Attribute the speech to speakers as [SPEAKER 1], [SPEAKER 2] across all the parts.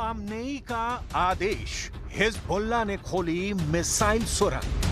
[SPEAKER 1] Khamenei का आदेश, Hezbollah ने खोली मिसाइल सुरंग।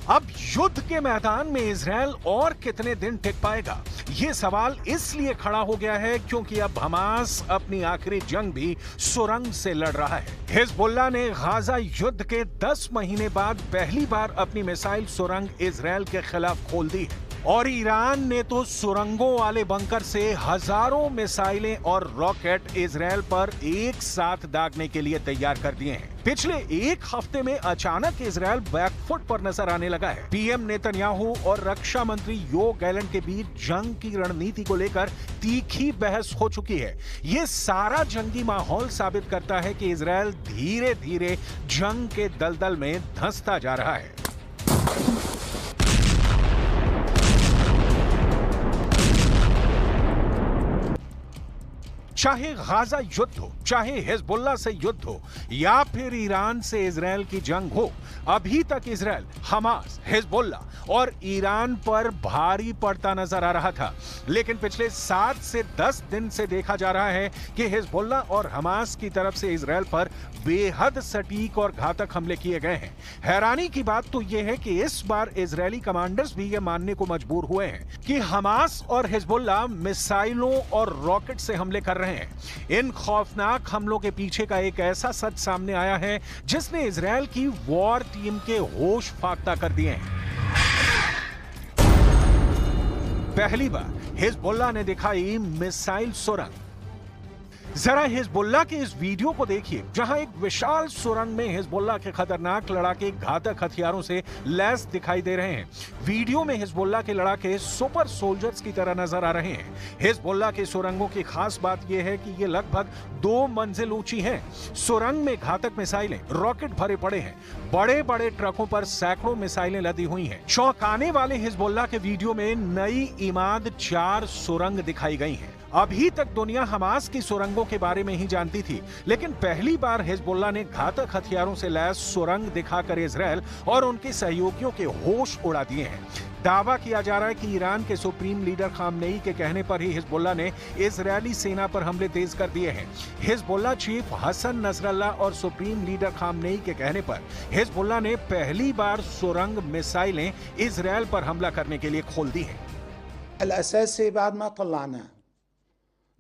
[SPEAKER 1] अब युद्ध के मैदान में इजराइल और कितने दिन टिक पाएगा, ये सवाल इसलिए खड़ा हो गया है क्योंकि अब हमास अपनी आखिरी जंग भी सुरंग से लड़ रहा है। हिजबुल्लाह ने गाजा युद्ध के 10 महीने बाद पहली बार अपनी मिसाइल सुरंग इजराइल के खिलाफ खोल दी है और ईरान ने तो सुरंगों वाले बंकर से हजारों मिसाइलें और रॉकेट इजराइल पर एक साथ दागने के लिए तैयार कर दिए हैं। पिछले एक हफ्ते में अचानक इजराइल बैकफुट पर नजर आने लगा है। पीएम नेतन्याहू और रक्षा मंत्री योव गैलेंट के बीच जंग की रणनीति को लेकर तीखी बहस हो चुकी है। ये सारा जंगी माहौल साबित करता है कि इजराइल धीरे धीरे जंग के दलदल में धंसता जा रहा है। चाहे गाजा युद्ध हो, चाहे हिजबुल्लाह से युद्ध हो या फिर ईरान से इजराइल की जंग हो, अभी तक इजराइल हमास, हिजबुल्लाह और ईरान पर भारी पड़ता नजर आ रहा था। लेकिन पिछले 7 से 10 दिन से देखा जा रहा है कि हिजबुल्लाह और हमास की तरफ से इजराइल पर बेहद सटीक और घातक हमले किए गए हैं। हैरानी की बात तो यह है कि इस बार इजरायली कमांडर्स भी यह मानने को मजबूर हुए हैं कि हमास और हिजबुल्लाह मिसाइलों और रॉकेट से हमले कर रहे हैं। इन खौफनाक हमलों के पीछे का एक ऐसा सच सामने आया है जिसने इजराइल की वॉर टीम के होश फाख्ता कर दिए हैं। पहली बार हिजबुल्लाह ने दिखाई मिसाइल सुरंग। जरा हिजबुल्लाह के इस वीडियो को देखिए जहां एक विशाल सुरंग में हिजबुल्लाह के खतरनाक लड़ाके घातक हथियारों से लैस दिखाई दे रहे हैं। वीडियो में हिजबुल्लाह के लड़ाके सुपर सोल्जर्स की तरह नजर आ रहे हैं। हिजबुल्लाह के सुरंगों की खास बात यह है कि ये लगभग 2 मंजिल ऊंची हैं। सुरंग में घातक मिसाइलें, रॉकेट भरे पड़े हैं। बड़े बड़े ट्रकों पर सैकड़ों मिसाइलें लदी हुई हैं। चौंकाने वाले हिजबुल्लाह के वीडियो में नई इमाद 4 सुरंग दिखाई गई हैं। अभी तक दुनिया हमास की सुरंगों के बारे में ही जानती थी, लेकिन पहली बार हिजबुल्लाह ने घातक हथियारों से लैस सुरंग दिखाकर इजराइल और उनके सहयोगियों के होश उड़ा दिए हैं। दावा किया जा रहा है कि ईरान के सुप्रीम लीडर खामनेई के कहने पर ही हिजबुल्लाह ने इजरायली सेना पर हमले तेज कर दिए हैं। हिजबुल्लाह चीफ हसन नसरल्लाह और सुप्रीम लीडर खामनेई के कहने पर हिजबुल्लाह ने पहली बार सुरंग मिसाइलें इजराइल पर हमला करने के लिए खोल दी हैं।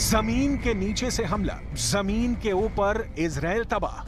[SPEAKER 1] जमीन के नीचे से हमला, जमीन के ऊपर इजराइल तबाह।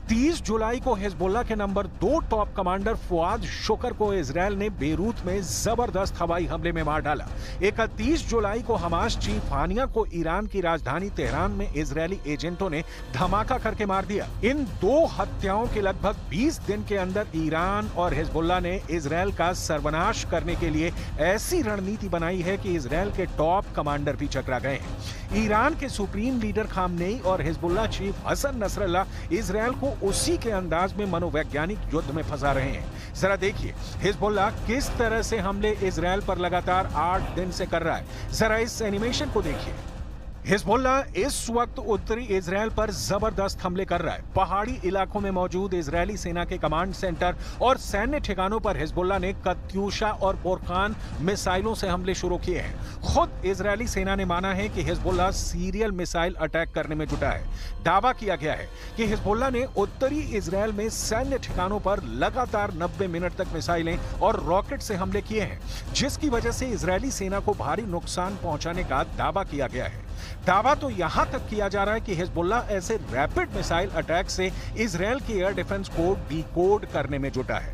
[SPEAKER 1] 30 जुलाई को हिजबुल्लाह के नंबर 2 टॉप कमांडर फुआद शुक्र को इजराइल ने बेरूत में जबरदस्त हवाई हमले में मार डाला। 31 जुलाई को हमास चीफ हानिया को ईरान की राजधानी तेहरान में इजरायली एजेंटों ने धमाका करके मार दिया। इन 2 हत्याओं के लगभग 20 दिन के अंदर ईरान और हिजबुल्लाह ने इजराइल का सर्वनाश करने के लिए ऐसी रणनीति बनाई है कि इजराइल के टॉप कमांडर भी चकरा गए हैं। ईरान के सुप्रीम लीडर खामनेई और Hezbollah chief Hassan Nasrallah Israel को उसी के अंदाज में मनोवैज्ञानिक युद्ध में फंसा रहे हैं। जरा देखिए हिजबुल्लाह किस तरह से हमले इजराइल पर लगातार 8 दिन से कर रहा है। जरा इस एनिमेशन को देखिए। हिजबुल्लाह इस वक्त उत्तरी इजराइल पर जबरदस्त हमले कर रहा है। पहाड़ी इलाकों में मौजूद इजरायली सेना के कमांड सेंटर और सैन्य ठिकानों पर हिजबुल्लाह ने कत्यूशा और बोरकान मिसाइलों से हमले शुरू किए हैं। खुद इजरायली सेना ने माना है कि हिजबुल्लाह सीरियल मिसाइल अटैक करने में जुटा है। दावा किया गया है कि हिजबुल्लाह ने उत्तरी इजराइल में सैन्य ठिकानों पर लगातार 90 मिनट तक मिसाइलें और रॉकेट से हमले किए हैं, जिसकी वजह से इजरायली सेना को भारी नुकसान पहुंचाने का दावा किया गया है। दावा तो यहां तक किया जा रहा है कि हिजबुल्लाह ऐसे रैपिड मिसाइल अटैक से इजराइल के एयर डिफेंस को डिकोड करने में जुटा है।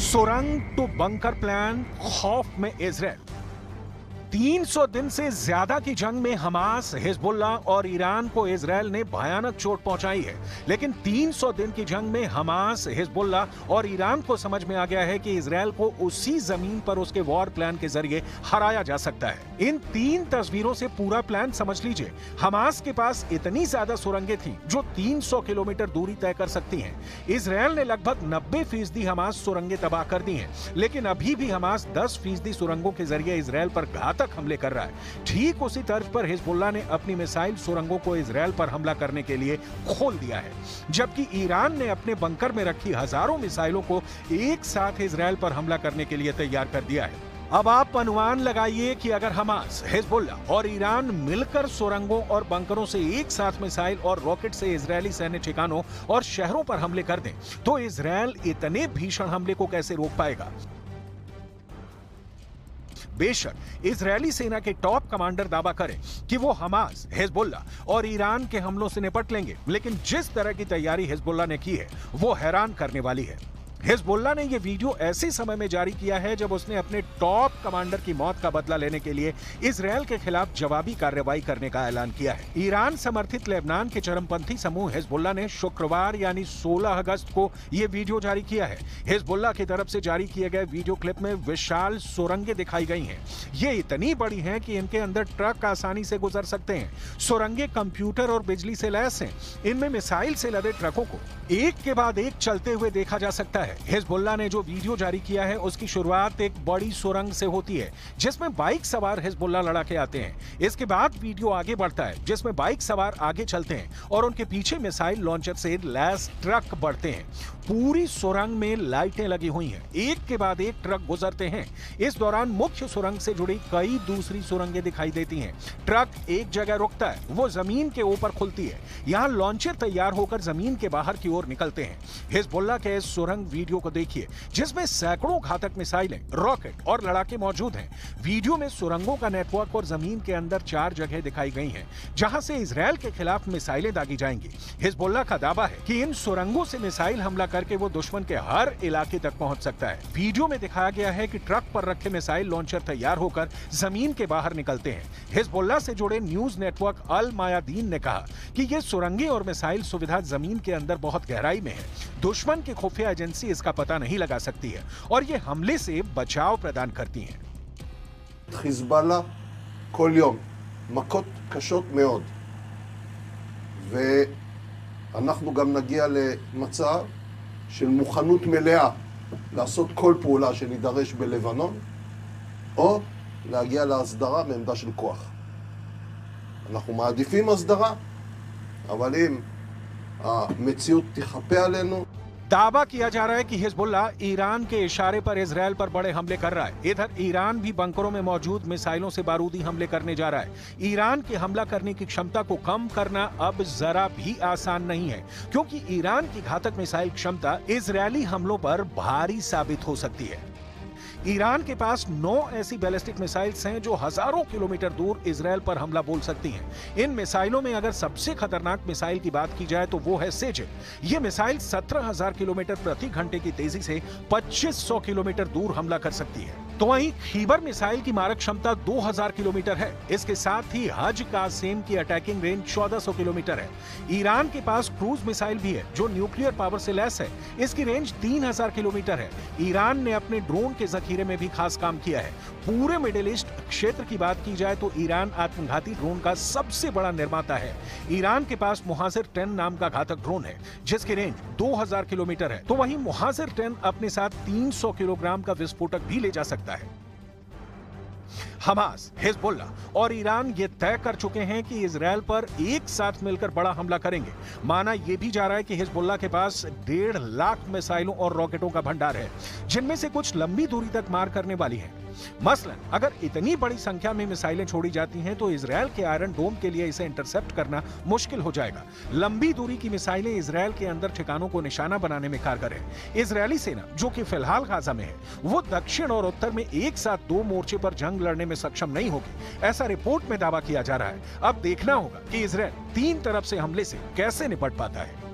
[SPEAKER 1] सुरंग टू बंकर प्लान, खौफ में इजराइल। 300 दिन से ज्यादा की जंग में हमास, हिजबुल्लाह और ईरान को इजराइल ने भयानक चोट पहुंचाई है। लेकिन 300 दिन की जंग में हमास, हिजबुल्लाह और ईरान को समझ में आ गया है कि इजराइल को उसी जमीन पर उसके वॉर प्लान के जरिए हराया जा सकता है। इन 3 तस्वीरों से पूरा प्लान समझ लीजिए। हमास के पास इतनी ज्यादा सुरंगें थी जो 300 किलोमीटर दूरी तय कर सकती हैं। इजराइल ने लगभग 90% हमास सुरंगें तबाह कर दी हैं, लेकिन अभी भी हमास 10% सुरंगों के जरिए इजराइल पर घातक हमले कर रहा है। ठीक उसी तर्ज पर हिजबुल्लाह ने अपनी मिसाइल सुरंगों को इजराइल पर हमला करने के लिए खोल दिया है, जबकि ईरान ने अपने बंकर में रखी हजारों मिसाइलों को एक साथ इजराइल पर हमला करने के लिए तैयार कर दिया है। अब आप अनुमान लगाइए कि अगर हमास, हिजबुल्लाह और ईरान मिलकर सुरंगों और बंकरों से एक साथ मिसाइल और रॉकेट से इजरायली सैन्य ठिकानों और शहरों पर हमले कर दें, तो इजराइल इतने भीषण हमले को कैसे रोक पाएगा? बेशक इजरायली सेना के टॉप कमांडर दावा करें कि वो हमास, हिजबुल्लाह और ईरान के हमलों से निपट लेंगे, लेकिन जिस तरह की तैयारी हिजबुल्लाह ने की है वो हैरान करने वाली है। हिजबुल्लाह ने यह वीडियो ऐसे समय में जारी किया है जब उसने अपने टॉप कमांडर की मौत का बदला लेने के लिए इजराइल के खिलाफ जवाबी कार्रवाई करने का ऐलान किया है। ईरान समर्थित लेबनान के चरमपंथी समूह हिजबुल्लाह ने शुक्रवार यानी 16 अगस्त को यह वीडियो जारी किया है। हिजबुल्लाह की तरफ से जारी किए गए वीडियो क्लिप में विशाल सुरंगें दिखाई गई हैं। ये इतनी बड़ी हैं कि इनके अंदर ट्रक आसानी से गुजर सकते हैं। सुरंगें कंप्यूटर और बिजली से लैस हैं। इनमें मिसाइल से लदे ट्रकों को एक के बाद एक चलते हुए देखा जा सकता है। हिजबुल्लाह ने जो वीडियो जारी किया है उसकी शुरुआत एक बड़ी सुरंग से होती है जिसमें बाइक सवार हिजबुल्लाह लड़ाके आते हैं। इसके बाद वीडियो आगे बढ़ता है जिसमें बाइक सवार आगे चलते हैं और उनके पीछे मिसाइल लॉन्चर से लैस ट्रक बढ़ते हैं। पूरी सुरंग में लाइटें लगी हुई हैं, एक के बाद एक ट्रक गुजरते हैं। इस दौरान मुख्य सुरंग से जुड़ी कई दूसरी सुरंगें दिखाई देती हैं। ट्रक एक जगह रुकता है, वो जमीन के ऊपर खुलती है। यहाँ लॉन्चर तैयार होकर जमीन के बाहर की ओर निकलते हैं। हिजबुल्लाह के इस सुरंग वीडियो को देखिए जिसमें सैकड़ों घातक मिसाइलें, रॉकेट और लड़ाके मौजूद हैं। वीडियो में सुरंगों का नेटवर्क और जमीन के अंदर 4 जगह दिखाई गई हैं जहां से इजराइल के खिलाफ मिसाइलें दागी जाएंगी। हिजबुल्लाह का दावा है कि इन सुरंगों से मिसाइल हमला करके वो दुश्मन के हर इलाके तक पहुंच सकता है। वीडियो में दिखाया गया है कि ट्रक पर रखे मिसाइल लॉन्चर तैयार होकर जमीन के बाहर निकलते हैं। हिजबुल्लाह से जुड़े न्यूज नेटवर्क अल मायादीन ने कहा कि ये सुरंगें और मिसाइल सुविधा जमीन के अंदर बहुत गहराई में है। दुश्मन की खुफिया एजेंसी इसका पता नहीं लगा सकती है और ये हमले से बचाव प्रदान करती हैं।
[SPEAKER 2] חיזבאללה כל יום מכות קשות מאוד, ואנחנו גם נגיע למצב של מוכנות מלאה לעשות כל פעולה שנידרש בלבנון, או להגיע להסדרה מעמדה של כוח. אנחנו מעדיפים הסדרה, אבל אם המציאות תחפה עלינו,
[SPEAKER 1] दावा किया जा रहा है कि हिजबुल्लाह ईरान के इशारे पर इजराइल पर बड़े हमले कर रहा है। इधर ईरान भी बंकरों में मौजूद मिसाइलों से बारूदी हमले करने जा रहा है। ईरान के हमला करने की क्षमता को कम करना अब जरा भी आसान नहीं है, क्योंकि ईरान की घातक मिसाइल क्षमता इजरायली हमलों पर भारी साबित हो सकती है। ईरान के पास 9 ऐसी बैलिस्टिक मिसाइल्स हैं जो हजारों किलोमीटर दूर इजराइल पर हमला बोल सकती हैं। इन मिसाइलों में अगर सबसे खतरनाक मिसाइल की बात की जाए तो वो है सेजिक। ये मिसाइल 17,000 किलोमीटर प्रति घंटे की तेजी से 2500 किलोमीटर दूर हमला कर सकती है। तो वहीं खीबर मिसाइल की मारक क्षमता 2000 किलोमीटर है। इसके साथ ही हज कासेम की अटैकिंग रेंज 1400 किलोमीटर है। ईरान के पास क्रूज मिसाइल भी है जो न्यूक्लियर पावर से लैस है। इसकी रेंज 3000 किलोमीटर है। ईरान ने अपने ड्रोन के जखीरे में भी खास काम किया है। पूरे मिडिल ईस्ट क्षेत्र की बात की जाए तो ईरान आत्मघाती ड्रोन का सबसे बड़ा निर्माता है। ईरान के पास मुहाजिर 10 नाम का घातक ड्रोन है जिसकी रेंज 2000 किलोमीटर है। तो वहीं मुहाजिर 10 अपने साथ 300 किलोग्राम का विस्फोटक भी ले जा सकता है। हमास, हिजबुल्लाह और ईरान ये तय कर चुके हैं कि इजराइल पर एक साथ मिलकर बड़ा हमला करेंगे। माना यह भी जा रहा है कि हिजबुल्लाह के पास 1.5 लाख मिसाइलों और रॉकेटों का भंडार है जिनमें से कुछ लंबी दूरी तक मार करने वाली हैं। मसलन अगर इतनी बड़ी संख्या में मिसाइलें छोड़ी जाती हैं तो इजरायल के आयरन डोम के लिए इसे इंटरसेप्ट करना मुश्किल हो जाएगा। लंबी दूरी की मिसाइलें इजरायल के अंदर ठिकानों को निशाना बनाने में कारगर है। इजरायली सेना जो कि फिलहाल गाजा में है, वो दक्षिण और उत्तर में एक साथ 2 मोर्चे पर जंग लड़ने में सक्षम नहीं होगी, ऐसा रिपोर्ट में दावा किया जा रहा है। अब देखना होगा कि इजरायल 3 तरफ से हमले से कैसे निपट पाता है।